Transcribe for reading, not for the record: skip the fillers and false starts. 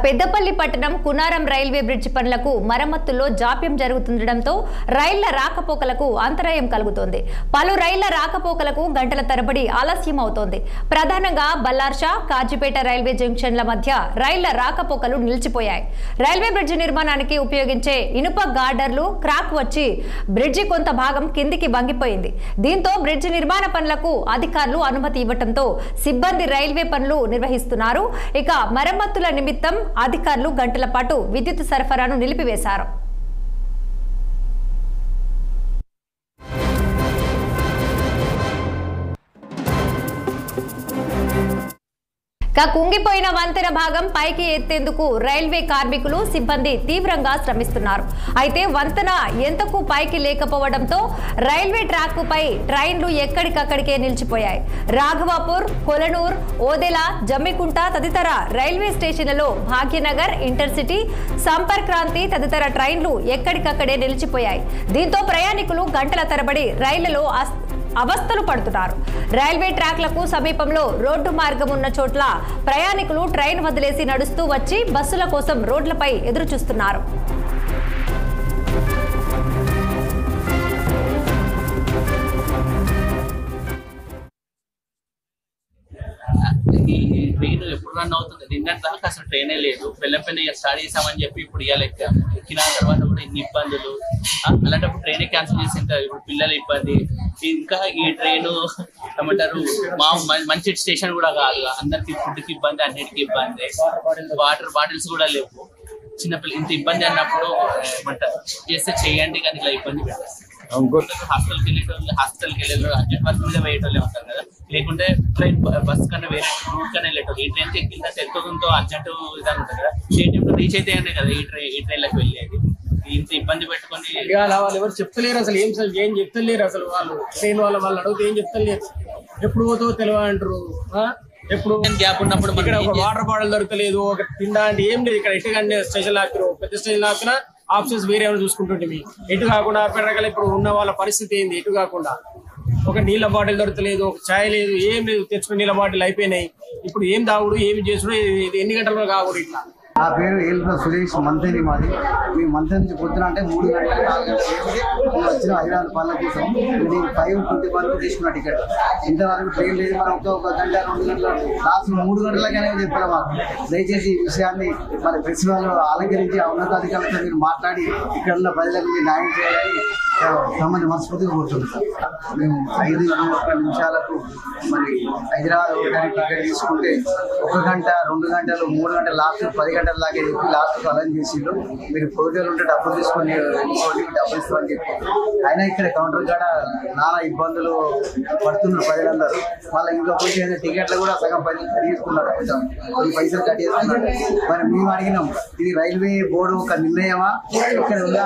పెద్దపల్లి పట్టణం కునారం railway bridge పనులకు మరమ్మతుల్లో జాప్యం జరుగుతుండటంతో రైళ్ల రాకపోకలకు అంతరాయం కలుగుతోంది. పలు రైళ్ల రాకపోకలకు గంటల తరబడి ఆలస్యం అవుతోంది. ప్రధానంగా బల్లార్షా, కాజీపేట రైల్వే జంక్షన్ల మధ్య రైళ్ల రాకపోకలు నిలిచిపోయాయి. రైల్వే బ్రిడ్జ్ నిర్మాణానికి ఉపయోగించే ఇనుప గార్డర్లు క్రాక్ వచ్చి బ్రిడ్జి కొంత భాగం కిందికి వంగిపోయింది. దీంతో బ్రిడ్జ్ నిర్మాణ పనులకు అధికారులు అనుమతి ఇవ్వడంతో సిబ్బంది రైల్వే పనులు నిర్వహిస్తున్నారు. ఇక మరమ్మతుల నిమిత్తం అధికారులు గంటల పాటు విద్యుత్ సరఫరాను నిలిపివేశారు. కుంగిపోయిన వంతెన భాగం పైకి ఎత్తేందుకు రైల్వే కార్మికులు సిబ్బంది తీవ్రంగా శ్రమిస్తున్నారు. అయితే వంతెన ఎంతకు పైకి లేకపోవడంతో రైల్వే ట్రాక్ పై ట్రైన్లు ఎక్కడికక్కడికే నిలిచిపోయాయి. రాఘవాపూర్, కొలనూర్, ఓదెల, జమ్మికుంట తదితర రైల్వే స్టేషన్లలో భాగ్యనగర్, ఇంటర్సిటీ, సంపర్క్ క్రాంతి తదితర ట్రైన్లు ఎక్కడికక్కడే నిలిచిపోయాయి. దీంతో ప్రయాణికులు గంటల తరబడి రైళ్లలో అవస్థలు పడుతున్నారు. రైల్వే ట్రాక్లకు సమీపంలో రోడ్డు మార్గం ఉన్న చోట్ల ప్రయాణికులు ట్రైన్ వదిలేసి నడుస్తూ వచ్చి బస్సుల కోసం రోడ్లపై ఎదురు చూస్తున్నారు. ఈ ట్రైన్ ఎప్పుడు రన్ అవుతుంది? నిన్నటి దాకా అసలు ట్రైనే లేదు. పెళ్ళపెల్లి స్టార్ట్ చేసామని చెప్పి ఇప్పుడు ఇవాళ ఎక్కిన తర్వాత కూడా ఇన్ని ఇబ్బందులు. అలాంటప్పుడు ట్రైనే క్యాన్సిల్ చేసింటారు. ఇప్పుడు పిల్లల ఇబ్బంది. ఇంకా ఈ ట్రైన్ ఏమంటారు మంచి స్టేషన్ కూడా కాదు. అందరికి ఫుడ్కి ఇబ్బంది, అన్నిటికీ ఇబ్బంది. వాటర్ బాటిల్స్ కూడా లేవు. చిన్నపిల్లలు ఇంత ఇబ్బంది అన్నప్పుడు ఏమంటారు చేస్తే చేయండి, కానీ ఇలా ఇబ్బంది పెట్టారు. హాస్టల్కి వెళ్ళేటోళ్ళు అర్జెంట్ వర్క్ మీద వేయటోళ్ళే ఉంటారు కదా. లేకుంటే ట్రైన్ బస్ కన్నా వేరే రూట్ కన్నా వెళ్ళేటోళ్ళు. ఈ ట్రైన్కి ఎక్కిన తెలుగుతో అర్జెంట్ ఇదని ఉంటుంది కదా. ఏ టైంలో రీచ్ అయితే కదా ఈ ట్రైన్లకు వెళ్ళేది. ఇంత ఇబ్బంది పెట్టుకొని వాళ్ళు ఎవరు చెప్తలేరు. అసలు ఏం చెప్తలేరు. అసలు వాళ్ళు ట్రైన్ వాళ్ళు అడిగితే ఏం చెప్తలేరు. ఎప్పుడు పోతావో తెలియదు అంటారు. ఎప్పుడు గ్యాప్ ఉన్నప్పుడు ఇక్కడ ఒక వాటర్ బాటిల్ దొరకలేదు, ఒక తిండా అంటే ఏం లేదు. ఇక్కడ ఎటుకంటే స్టేషన్ ఆపిరు, పెద్ద స్టేషన్ ఆపినా ఆప్షన్స్ వేరే ఏమైనా చూసుకుంటుంటే ఎటు కాకుండా ఆపేరకాల ఇప్పుడు ఉన్న వాళ్ళ పరిస్థితి ఏంది? ఎటు కాకుండా ఒక నీళ్ళ బాటిల్ దొరకలేదు, ఒక ఛాయ్ లేదు, ఏం లేదు. తెచ్చుకుని నీళ్ళ బాటిల్ అయిపోయినాయి. ఇప్పుడు ఏం తాగుడు, ఏమి చేసుడు, ఎన్ని గంటల్లో కాకూడదు. ఇట్లా నా పేరు ఏల్పుల సురేష్, మంతేని మాది. మీ మంతే నుంచి పొద్దున అంటే 3 గంటలు 4 గంటలు నేను వచ్చిన హైదరాబాద్ పనుల కోసం. నేను 5:20 తీసుకున్న టికెట్. ఇంతవరకు ట్రైన్ లేదు. మనం ఒక గంట 2 గంటలు లాస్ట్ 3 గంటలకనే చెప్పారు మాకు. దయచేసి ఈ విషయాన్ని మరి ప్రెస్ వాళ్ళు అలంకరించి ఉన్నతాధికారులతో మీరు మాట్లాడి ఇక్కడ ఉన్న ప్రజలకు న్యాయం చేయాలని సంబంధి మనస్ఫూర్తిగా కూర్చుంటాం. మేము 5 నిమిషాలకు మరి హైదరాబాద్ టికెట్ తీసుకుంటే 1 గంట 2 గంటలు 3 గంటలు లాస్ట్ 10 గంటల దాకా చెప్పి లాస్ట్ అలైన్ చేసిండ్రు. మీరు పోటీలు ఉంటే డబ్బులు తీసుకొని డబ్బులు ఇస్తామని చెప్పి అయినా ఇక్కడ కౌంటర్ కాడ నానా ఇబ్బందులు పడుతున్నారు ప్రజలందరూ. మళ్ళీ ఇంకా కొంచెం టికెట్లు కూడా సగం పైసలు తీసుకున్నారు, కొన్ని పైసలు కట్టేస్తున్నారు. మరి మేము అడిగినాం, ఇది రైల్వే బోర్డు ఒక నిర్ణయమా, ఇక్కడ ఉన్న